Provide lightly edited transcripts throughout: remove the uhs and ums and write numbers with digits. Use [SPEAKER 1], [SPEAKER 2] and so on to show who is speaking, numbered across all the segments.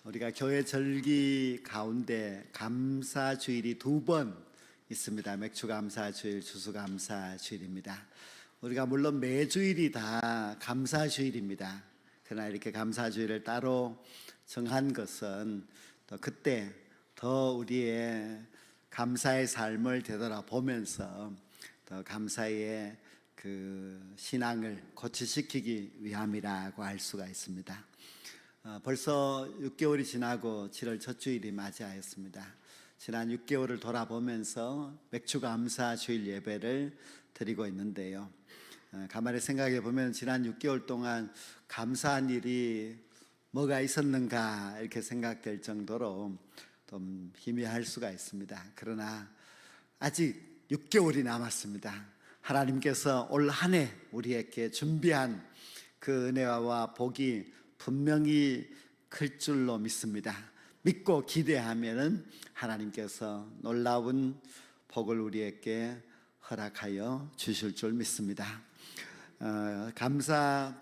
[SPEAKER 1] 우리가 교회 절기 가운데 감사주일이 2번 있습니다. 맥주감사주일, 추수감사주일입니다. 우리가 물론 매주일이 다 감사주일입니다. 그러나 이렇게 감사주일을 따로 정한 것은 또 그때 더 우리의 감사의 삶을 되돌아보면서 더 감사의 그 신앙을 고취시키기 위함이라고 할 수가 있습니다. 벌써 6개월이 지나고 7월 첫 주일이 맞이하였습니다. 지난 6개월을 돌아보면서 맥주감사 주일 예배를 드리고 있는데요. 가만히 생각해 보면 지난 6개월 동안 감사한 일이 뭐가 있었는가 이렇게 생각될 정도로 좀 희미할 수가 있습니다. 그러나 아직 6개월이 남았습니다. 하나님께서 올 한 해 우리에게 준비한 그 은혜와 복이 분명히 클 줄로 믿습니다. 믿고 기대하면은 하나님께서 놀라운 복을 우리에게 허락하여 주실 줄 믿습니다. 감사할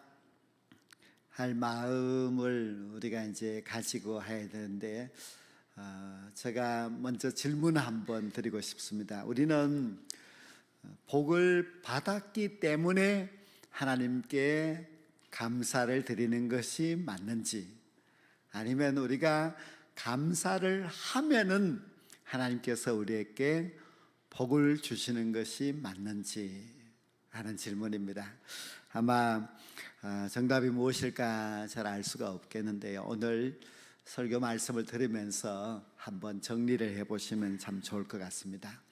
[SPEAKER 1] 마음을 우리가 이제 가지고 해야 되는데, 제가 먼저 질문 한번 드리고 싶습니다. 우리는 복을 받았기 때문에 하나님께 감사를 드리는 것이 맞는지, 아니면 우리가 감사를 하면은 하나님께서 우리에게 복을 주시는 것이 맞는지 하는 질문입니다. 아마 정답이 무엇일까 잘 알 수가 없겠는데요. 오늘 설교 말씀을 들으면서 한번 정리를 해보시면 참 좋을 것 같습니다.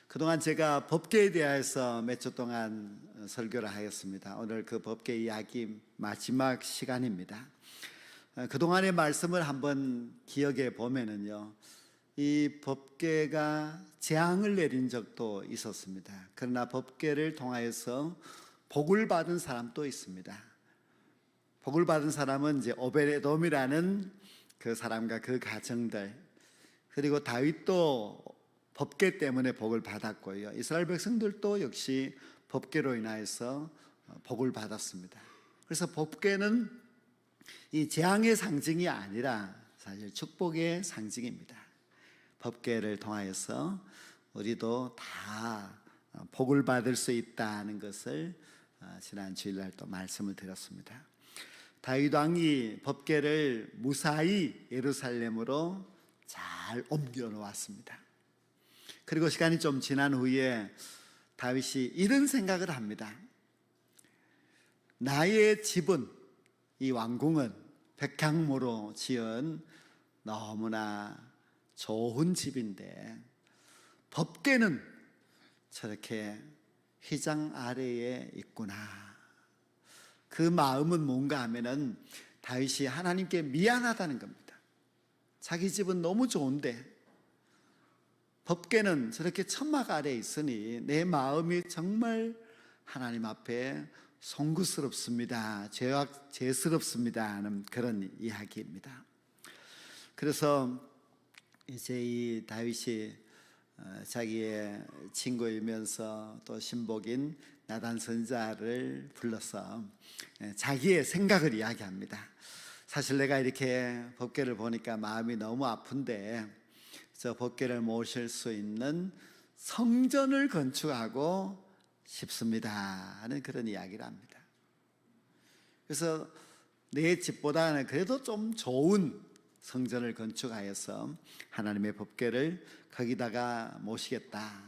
[SPEAKER 1] 그동안 제가 법계에 대해서 몇 주 동안 설교를 하였습니다. 오늘 그 법계 이야기 마지막 시간입니다. 그동안의 말씀을 한번 기억해 보면은요, 이 법계가 재앙을 내린 적도 있었습니다. 그러나 법계를 통하여서 복을 받은 사람도 있습니다. 복을 받은 사람은 이제 오베데돔이라는 그 사람과 그 가정들, 그리고 다윗도 법계 때문에 복을 받았고요, 이스라엘 백성들도 역시 법계로 인하여서 복을 받았습니다. 그래서 법계는 이 재앙의 상징이 아니라 사실 축복의 상징입니다. 법계를 통하여서 우리도 다 복을 받을 수 있다는 것을 지난 주일날 또 말씀을 드렸습니다. 다윗 왕이 법계를 무사히 예루살렘으로 잘 옮겨 놓았습니다. 그리고 시간이 좀 지난 후에 다윗이 이런 생각을 합니다. 나의 집은, 이 왕궁은 백향모로 지은 너무나 좋은 집인데 법궤는 저렇게 휘장 아래에 있구나. 그 마음은 뭔가 하면은 다윗이 하나님께 미안하다는 겁니다. 자기 집은 너무 좋은데 법궤는 저렇게 천막 아래에 있으니 내 마음이 정말 하나님 앞에 송구스럽습니다, 죄스럽습니다 하는 그런 이야기입니다. 그래서 이제 이 다윗이 자기의 친구이면서 또 신복인 나단 선지자를 불러서 자기의 생각을 이야기합니다. 사실 내가 이렇게 법궤를 보니까 마음이 너무 아픈데 저 법궤를 모실 수 있는 성전을 건축하고 싶습니다 하는 그런 이야기를 합니다. 그래서 내 집보다는 그래도 좀 좋은 성전을 건축하여서 하나님의 법궤를 거기다가 모시겠다.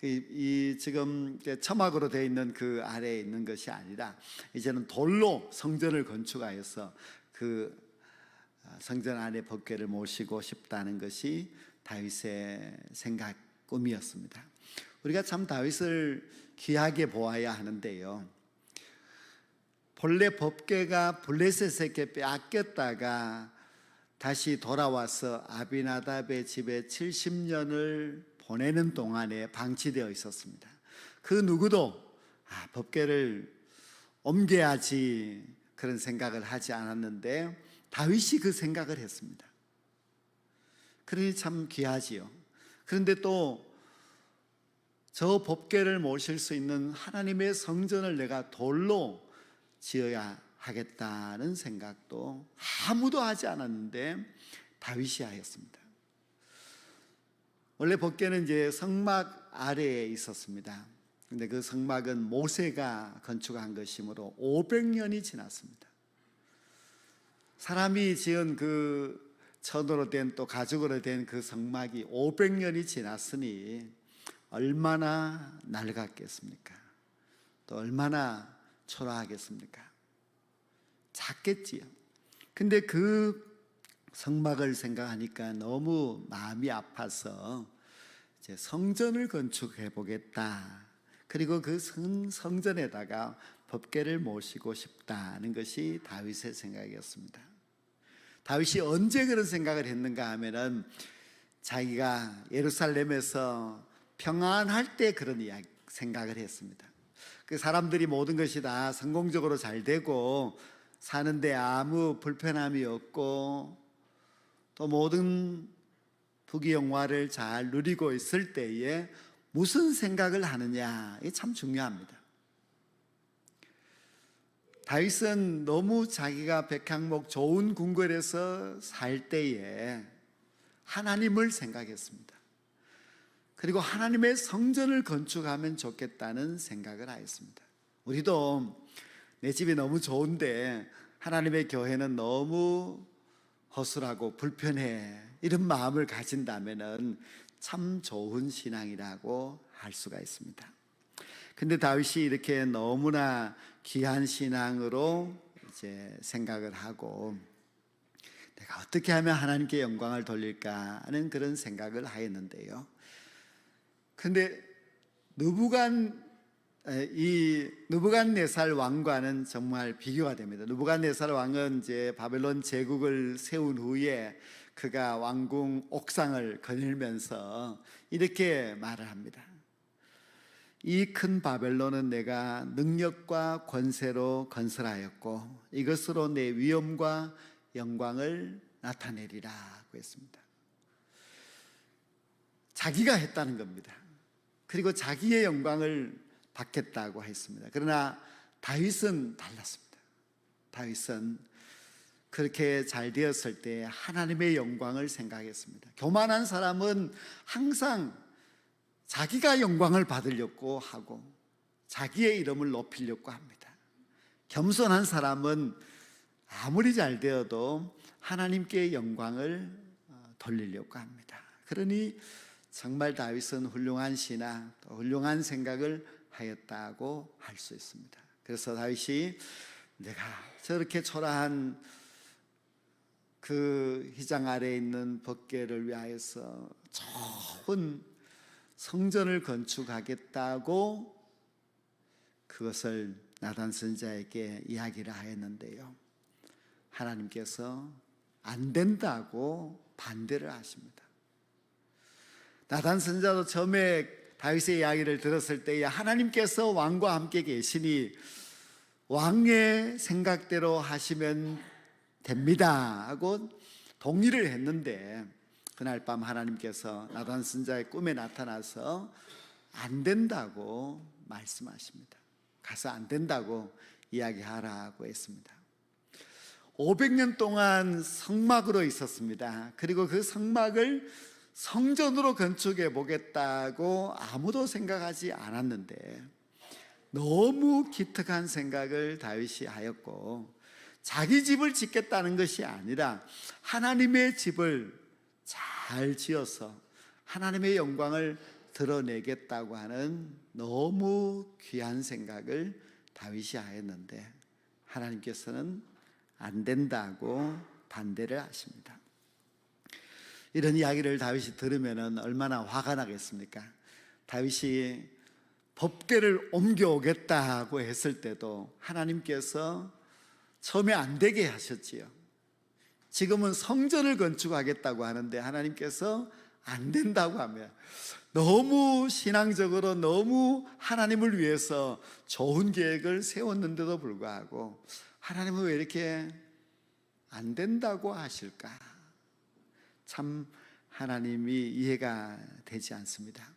[SPEAKER 1] 이 지금 처막으로 되어 있는 그 아래에 있는 것이 아니라 이제는 돌로 성전을 건축하여서 그 성전 안에 법궤를 모시고 싶다는 것이 다윗의 생각, 꿈이었습니다. 우리가 참 다윗을 귀하게 보아야 하는데요, 본래 법궤가 블레셋에게 빼앗겼다가 다시 돌아와서 아비나답의 집에 70년을 보내는 동안에 방치되어 있었습니다. 그 누구도 법궤를 옮겨야지 그런 생각을 하지 않았는데 다윗이 그 생각을 했습니다. 그러니 참 귀하지요. 그런데 또 저 법궤를 모실 수 있는 하나님의 성전을 내가 돌로 지어야 하겠다는 생각도 아무도 하지 않았는데 다윗이 하였습니다. 원래 법궤는 이제 성막 아래에 있었습니다. 근데 그 성막은 모세가 건축한 것이므로 500년이 지났습니다. 사람이 지은 그 천으로 된 또 가죽으로 된 그 성막이 500년이 지났으니 얼마나 낡았겠습니까? 또 얼마나 초라하겠습니까? 작겠지요. 근데 그 성막을 생각하니까 너무 마음이 아파서 이제 성전을 건축해 보겠다. 그리고 그 성전에다가 법궤를 모시고 싶다는 것이 다윗의 생각이었습니다. 다윗이 언제 그런 생각을 했는가 하면은 자기가 예루살렘에서 평안할 때 그런 생각을 했습니다. 그 사람들이 모든 것이 다 성공적으로 잘 되고 사는데 아무 불편함이 없고 또 모든 부귀영화를 잘 누리고 있을 때에 무슨 생각을 하느냐, 이게 참 중요합니다. 다윗은 너무 자기가 백향목 좋은 궁궐에서 살 때에 하나님을 생각했습니다. 그리고 하나님의 성전을 건축하면 좋겠다는 생각을 하였습니다. 우리도 내 집이 너무 좋은데 하나님의 교회는 너무 허술하고 불편해, 이런 마음을 가진다면 참 좋은 신앙이라고 할 수가 있습니다. 근데 다윗이 이렇게 너무나 귀한 신앙으로 이제 생각을 하고 내가 어떻게 하면 하나님께 영광을 돌릴까 하는 그런 생각을 하였는데요. 근데 느부갓네살 왕과는 정말 비교가 됩니다. 느부갓네살 왕은 이제 바벨론 제국을 세운 후에 그가 왕궁 옥상을 거닐면서 이렇게 말을 합니다. 이 큰 바벨론은 내가 능력과 권세로 건설하였고 이것으로 내 위엄과 영광을 나타내리라고 했습니다. 자기가 했다는 겁니다. 그리고 자기의 영광을 받겠다고 했습니다. 그러나 다윗은 달랐습니다. 다윗은 그렇게 잘 되었을 때 하나님의 영광을 생각했습니다. 교만한 사람은 항상 자기가 영광을 받으려고 하고 자기의 이름을 높이려고 합니다. 겸손한 사람은 아무리 잘 되어도 하나님께 영광을 돌리려고 합니다. 그러니 정말 다윗은 훌륭한 신앙, 훌륭한 생각을 하였다고 할 수 있습니다. 그래서 다윗이 내가 저렇게 초라한 그 휘장 아래에 있는 법궤를 위하여서 좋은 성전을 건축하겠다고 그것을 나단 선지자에게 이야기를 하였는데요, 하나님께서 안 된다고 반대를 하십니다. 나단 선지자도 처음에 다윗의 이야기를 들었을 때에 하나님께서 왕과 함께 계시니 왕의 생각대로 하시면 됩니다 하고 동의를 했는데, 그날 밤 하나님께서 나단 선지자의 꿈에 나타나서 안 된다고 말씀하십니다. 가서 안 된다고 이야기하라고 했습니다. 500년 동안 성막으로 있었습니다. 그리고 그 성막을 성전으로 건축해 보겠다고 아무도 생각하지 않았는데 너무 기특한 생각을 다윗이 하였고, 자기 집을 짓겠다는 것이 아니라 하나님의 집을 잘 지어서 하나님의 영광을 드러내겠다고 하는 너무 귀한 생각을 다윗이 하였는데 하나님께서는 안 된다고 반대를 하십니다. 이런 이야기를 다윗이 들으면 얼마나 화가 나겠습니까? 다윗이 법궤를 옮겨오겠다고 했을 때도 하나님께서 처음에 안 되게 하셨지요. 지금은 성전을 건축하겠다고 하는데 하나님께서 안 된다고 하면 너무 신앙적으로 너무 하나님을 위해서 좋은 계획을 세웠는데도 불구하고 하나님은 왜 이렇게 안 된다고 하실까? 참 하나님이 이해가 되지 않습니다.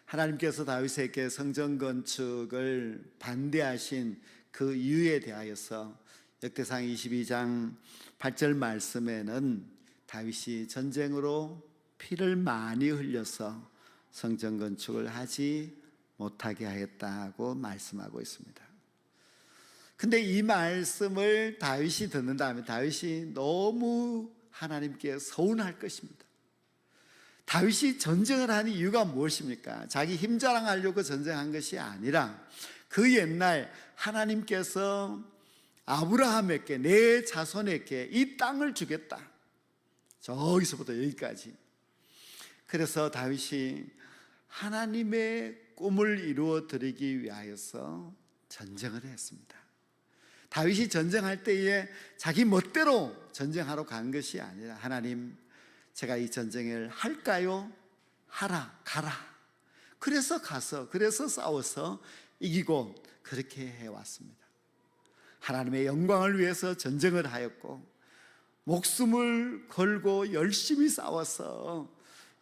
[SPEAKER 1] 하나님께서 다윗에게 성전 건축을 반대하신 그 이유에 대하여서 역대상 22장 8절 말씀에는 다윗이 전쟁으로 피를 많이 흘려서 성전 건축을 하지 못하게 하였다고 말씀하고 있습니다. 근데 이 말씀을 다윗이 듣는 다음에 다윗이 너무 하나님께 서운할 것입니다. 다윗이 전쟁을 하는 이유가 무엇입니까? 자기 힘 자랑하려고 전쟁한 것이 아니라 그 옛날 하나님께서 아브라함에게, 내 자손에게 이 땅을 주겠다, 저기서부터 여기까지. 그래서 다윗이 하나님의 꿈을 이루어 드리기 위하여서 전쟁을 했습니다. 다윗이 전쟁할 때에 자기 멋대로 전쟁하러 간 것이 아니라, 하나님, 제가 이 전쟁을 할까요? 하라, 가라. 그래서 가서, 그래서 싸워서 이기고 그렇게 해왔습니다. 하나님의 영광을 위해서 전쟁을 하였고 목숨을 걸고 열심히 싸워서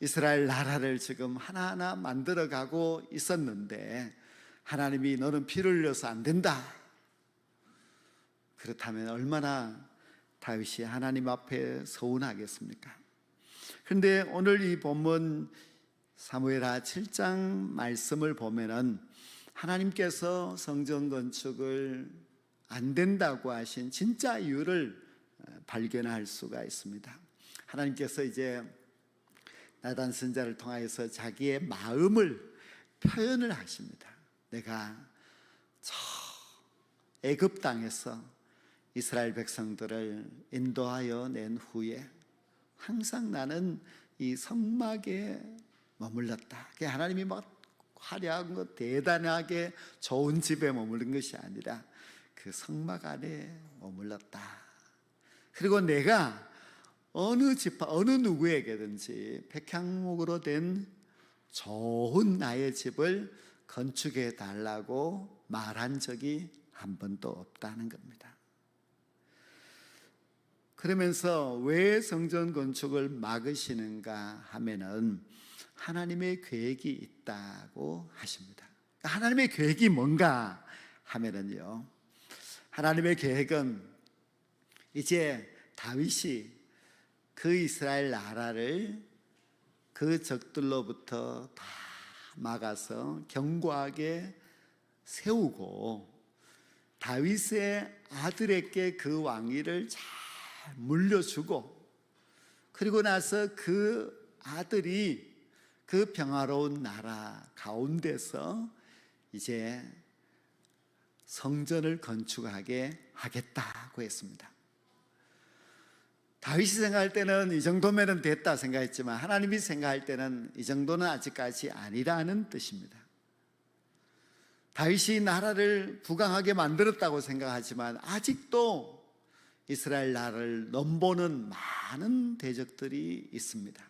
[SPEAKER 1] 이스라엘 나라를 지금 하나하나 만들어가고 있었는데, 하나님이 너는 피를 흘려서 안 된다. 그렇다면 얼마나 다윗이 하나님 앞에 서운하겠습니까? 그런데 오늘 이 본문 사무엘하 7장 말씀을 보면은 하나님께서 성전 건축을 안 된다고 하신 진짜 이유를 발견할 수가 있습니다. 하나님께서 이제 나단 선지자를 통하여서 자기의 마음을 표현을 하십니다. 내가 저 애굽 땅에서 이스라엘 백성들을 인도하여 낸 후에 항상 나는 이 성막에 머물렀다. 하나님이 막 화려한 것, 대단하게 좋은 집에 머무른 것이 아니라 그 성막 안에 머물렀다. 그리고 내가 어느 지파, 어느 누구에게든지 백향목으로 된 좋은 나의 집을 건축해 달라고 말한 적이 한 번도 없다는 겁니다. 그러면서 왜 성전 건축을 막으시는가 하면은 하나님의 계획이 있다고 하십니다. 하나님의 계획이 뭔가 하면은요, 하나님의 계획은 이제 다윗이 그 이스라엘 나라를 그 적들로부터 다 막아서 견고하게 세우고 다윗의 아들에게 그 왕위를 잘 물려주고, 그리고 나서 그 아들이 그 평화로운 나라 가운데서 이제 성전을 건축하게 하겠다고 했습니다. 다윗이 생각할 때는 이 정도면 됐다 생각했지만 하나님이 생각할 때는 이 정도는 아직까지 아니라는 뜻입니다. 다윗이 나라를 부강하게 만들었다고 생각하지만 아직도 이스라엘 나라를 넘보는 많은 대적들이 있습니다.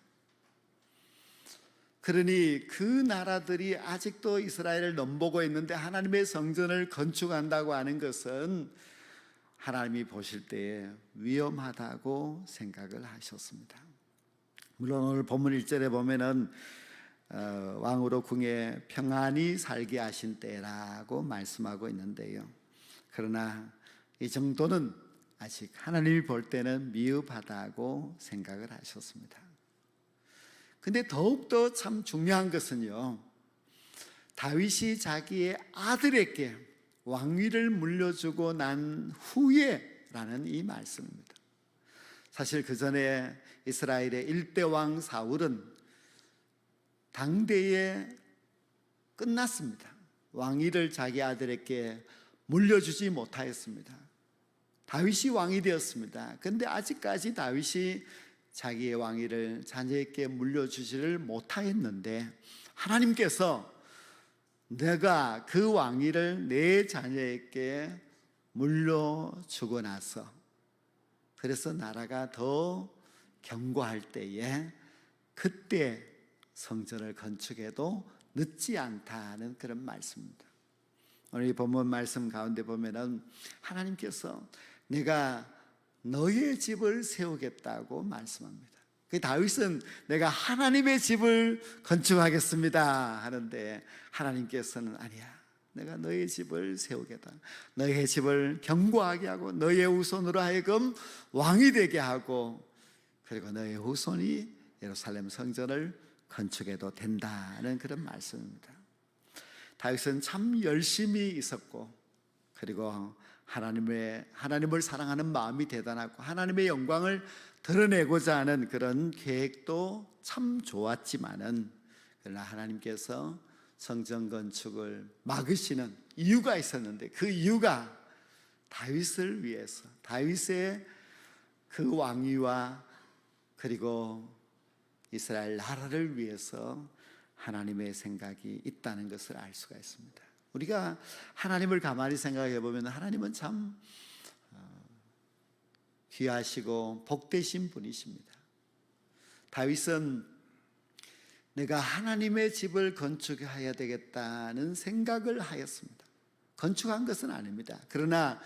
[SPEAKER 1] 그러니 그 나라들이 아직도 이스라엘을 넘보고 있는데 하나님의 성전을 건축한다고 하는 것은 하나님이 보실 때에 위험하다고 생각을 하셨습니다. 물론 오늘 본문 1절에 보면은 왕으로 궁에 평안히 살게 하신 때라고 말씀하고 있는데요, 그러나 이 정도는 아직 하나님이 볼 때는 미흡하다고 생각을 하셨습니다. 근데 더욱더 참 중요한 것은요, 다윗이 자기의 아들에게 왕위를 물려주고 난 후에라는 이 말씀입니다. 사실 그 전에 이스라엘의 1대 왕 사울은 당대에 끝났습니다. 왕위를 자기 아들에게 물려주지 못하였습니다. 다윗이 왕이 되었습니다. 그런데 아직까지 다윗이 자기의 왕위를 자녀에게 물려주지를 못하였는데, 하나님께서 내가 그 왕위를 내 자녀에게 물려주고 나서, 그래서 나라가 더 견고할 때에 그때 성전을 건축해도 늦지 않다는 그런 말씀입니다. 오늘 이 본문 말씀 가운데 보면은 하나님께서 내가 너의 집을 세우겠다고 말씀합니다. 그 다윗은 내가 하나님의 집을 건축하겠습니다 하는데, 하나님께서는 아니야, 내가 너의 집을 세우겠다. 너의 집을 견고하게 하고 너의 후손으로 하여금 왕이 되게 하고 그리고 너의 후손이 예루살렘 성전을 건축해도 된다는 그런 말씀입니다. 다윗은 참 열심히 있었고 그리고 하나님을 사랑하는 마음이 대단하고 하나님의 영광을 드러내고자 하는 그런 계획도 참 좋았지만은 그러나 하나님께서 성전 건축을 막으시는 이유가 있었는데 그 이유가 다윗을 위해서 다윗의 그 왕위와 그리고 이스라엘 나라를 위해서 하나님의 생각이 있다는 것을 알 수가 있습니다. 우리가 하나님을 가만히 생각해 보면 하나님은 참 귀하시고 복되신 분이십니다. 다윗은 내가 하나님의 집을 건축해야 되겠다는 생각을 하였습니다. 건축한 것은 아닙니다. 그러나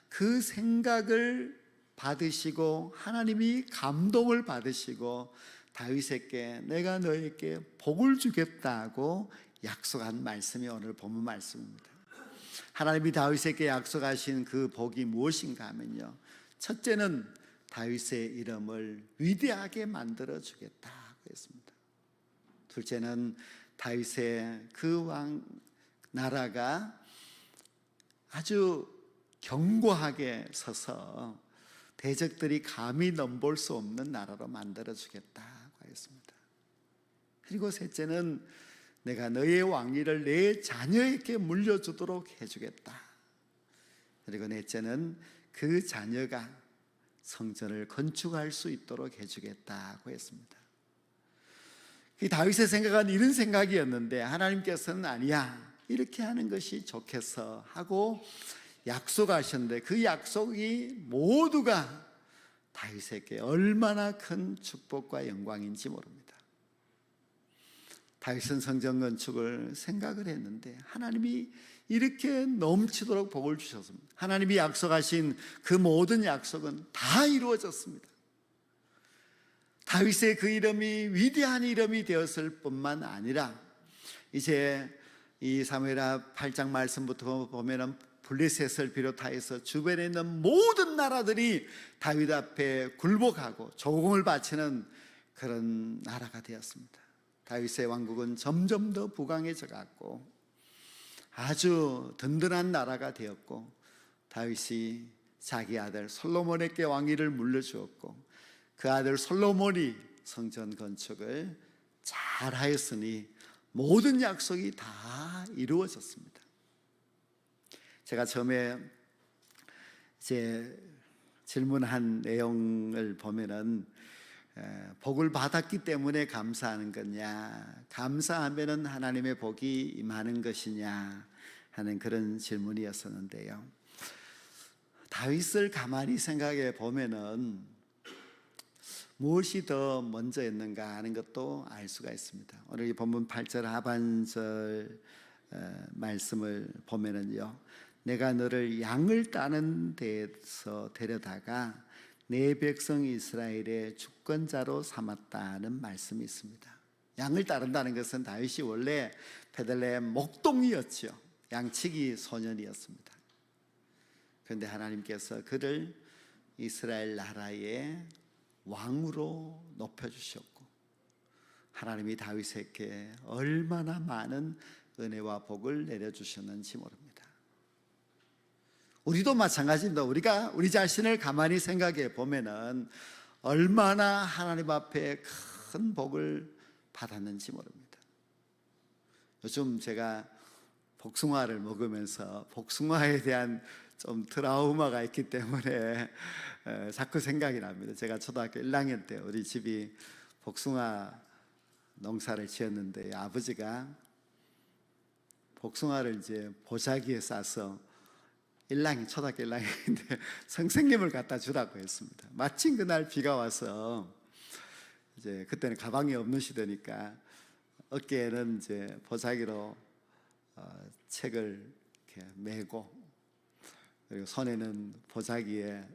[SPEAKER 1] 그 생각을 받으시고 하나님이 감동을 받으시고 다윗에게 내가 너에게 복을 주겠다고 약속한 말씀이 오늘 본문 말씀입니다. 하나님이 다윗에게 약속하신 그 복이 무엇인가 하면요, 첫째는 다윗의 이름을 위대하게 만들어 주겠다고 했습니다. 둘째는 다윗의 그 왕 나라가 아주 견고하게 서서 대적들이 감히 넘볼 수 없는 나라로 만들어 주겠다고 했습니다. 그리고 셋째는 내가 너의 왕위를 내 자녀에게 물려주도록 해주겠다. 그리고 넷째는 그 자녀가 성전을 건축할 수 있도록 해주겠다고 했습니다. 다윗의 생각은 이런 생각이었는데 하나님께서는 아니야, 이렇게 하는 것이 좋겠어 하고 약속하셨는데 그 약속이 모두가 다윗에게 얼마나 큰 축복과 영광인지 모릅니다. 다윗은 성전 건축을 생각을 했는데 하나님이 이렇게 넘치도록 복을 주셨습니다. 하나님이 약속하신 그 모든 약속은 다 이루어졌습니다. 다윗의 그 이름이 위대한 이름이 되었을 뿐만 아니라 이제 이 사무엘하 8장 말씀부터 보면은 블레셋을 비롯하여서 주변에 있는 모든 나라들이 다윗 앞에 굴복하고 조공을 바치는 그런 나라가 되었습니다. 다윗의 왕국은 점점 더 부강해져 갔고 아주 든든한 나라가 되었고 다윗이 자기 아들 솔로몬에게 왕위를 물려주었고 그 아들 솔로몬이 성전 건축을 잘 하였으니 모든 약속이 다 이루어졌습니다. 제가 처음에 이제 질문한 내용을 보면은 복을 받았기 때문에 감사하는 거냐, 감사하면은 하나님의 복이 임하는 것이냐 하는 그런 질문이었었는데요. 다윗을 가만히 생각해 보면은 무엇이 더 먼저였는가 하는 것도 알 수가 있습니다. 오늘 이 본문 8절 하반절 말씀을 보면은요, 내가 너를 양을 따는 데서 데려다가 내 백성 이스라엘의 주권자로 삼았다는 말씀이 있습니다. 양을 따른다는 것은 다윗이 원래 베들레헴 목동이었죠. 양치기 소년이었습니다. 그런데 하나님께서 그를 이스라엘 나라의 왕으로 높여주셨고 하나님이 다윗에게 얼마나 많은 은혜와 복을 내려주셨는지 모릅니다. 우리도 마찬가지입니다. 우리가 우리 자신을 가만히 생각해 보면은 얼마나 하나님 앞에 큰 복을 받았는지 모릅니다. 요즘 제가 복숭아를 먹으면서 복숭아에 대한 좀 트라우마가 있기 때문에 자꾸 생각이 납니다. 제가 초등학교 1학년 때 우리 집이 복숭아 농사를 지었는데 아버지가 복숭아를 이제 보자기에 싸서 초등학교 1학년인데 선생님을 갖다 주라고 했습니다. 마침 그날 비가 와서 이제 그때는 가방이 없는 시대니까 어깨에는 이제 보자기로 책을 이렇게 메고 그리고 손에는 보자기에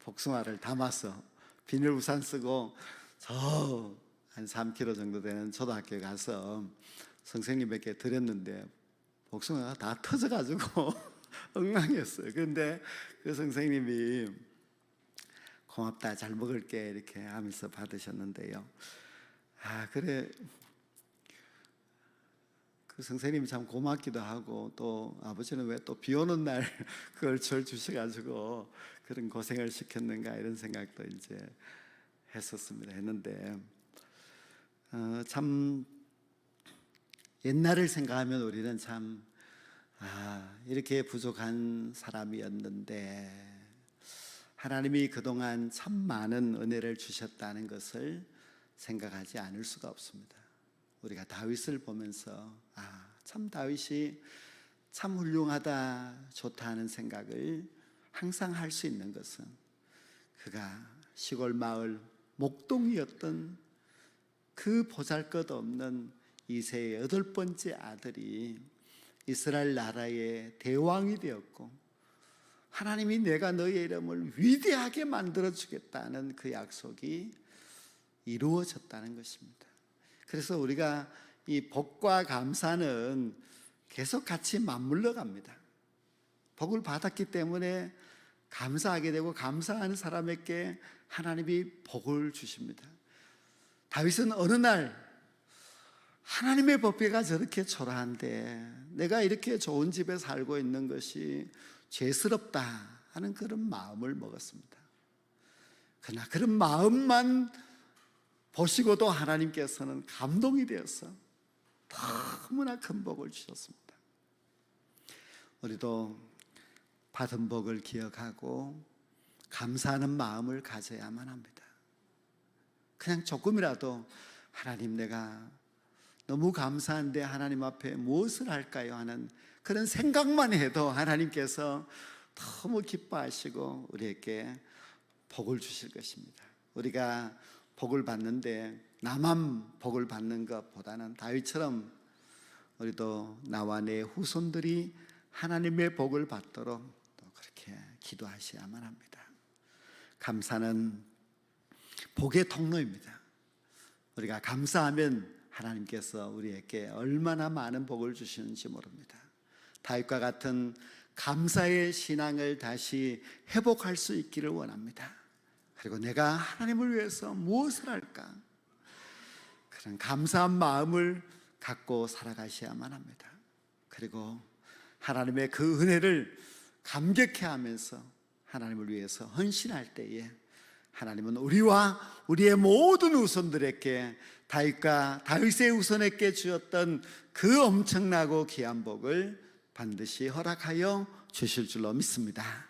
[SPEAKER 1] 복숭아를 담아서 비닐 우산 쓰고 저 한 3km 정도 되는 초등학교에 가서 선생님에게 드렸는데 복숭아가 다 터져가지고 엉망이었어요. 그런데 그 선생님이 고맙다, 잘 먹을게 이렇게 하면서 받으셨는데요. 그래, 그 선생님이 참 고맙기도 하고, 또 아버지는 왜 또 비 오는 날 그걸 절 주셔가지고 그런 고생을 시켰는가 이런 생각도 이제 했는데 참 옛날을 생각하면 우리는 참 이렇게 부족한 사람이었는데 하나님이 그동안 참 많은 은혜를 주셨다는 것을 생각하지 않을 수가 없습니다. 우리가 다윗을 보면서 참 다윗이 참 훌륭하다, 좋다 하는 생각을 항상 할 수 있는 것은 그가 시골 마을 목동이었던 그 보잘것없는 이새의 8번째 아들이 이스라엘 나라의 대왕이 되었고, 하나님이 내가 너의 이름을 위대하게 만들어 주겠다는 그 약속이 이루어졌다는 것입니다. 그래서 우리가 이 복과 감사는 계속 같이 맞물려 갑니다. 복을 받았기 때문에 감사하게 되고, 감사하는 사람에게 하나님이 복을 주십니다. 다윗은 어느 날 하나님의 법궤가 저렇게 초라한데 내가 이렇게 좋은 집에 살고 있는 것이 죄스럽다 하는 그런 마음을 먹었습니다. 그러나 그런 마음만 보시고도 하나님께서는 감동이 되어서 너무나 큰 복을 주셨습니다. 우리도 받은 복을 기억하고 감사하는 마음을 가져야만 합니다. 그냥 조금이라도 하나님, 내가 너무 감사한데 하나님 앞에 무엇을 할까요 하는 그런 생각만 해도 하나님께서 너무 기뻐하시고 우리에게 복을 주실 것입니다. 우리가 복을 받는데 나만 복을 받는 것보다는 다윗처럼 우리도 나와 내 후손들이 하나님의 복을 받도록 또 그렇게 기도하셔야만 합니다. 감사는 복의 통로입니다. 우리가 감사하면 하나님께서 우리에게 얼마나 많은 복을 주시는지 모릅니다. 다윗과 같은 감사의 신앙을 다시 회복할 수 있기를 원합니다. 그리고 내가 하나님을 위해서 무엇을 할까? 그런 감사한 마음을 갖고 살아가셔야만 합니다. 그리고 하나님의 그 은혜를 감격해하면서 하나님을 위해서 헌신할 때에 하나님은 우리와 우리의 모든 후손들에게 다윗과 다윗의 후손에게 주었던 그 엄청나고 귀한 복을 반드시 허락하여 주실 줄로 믿습니다.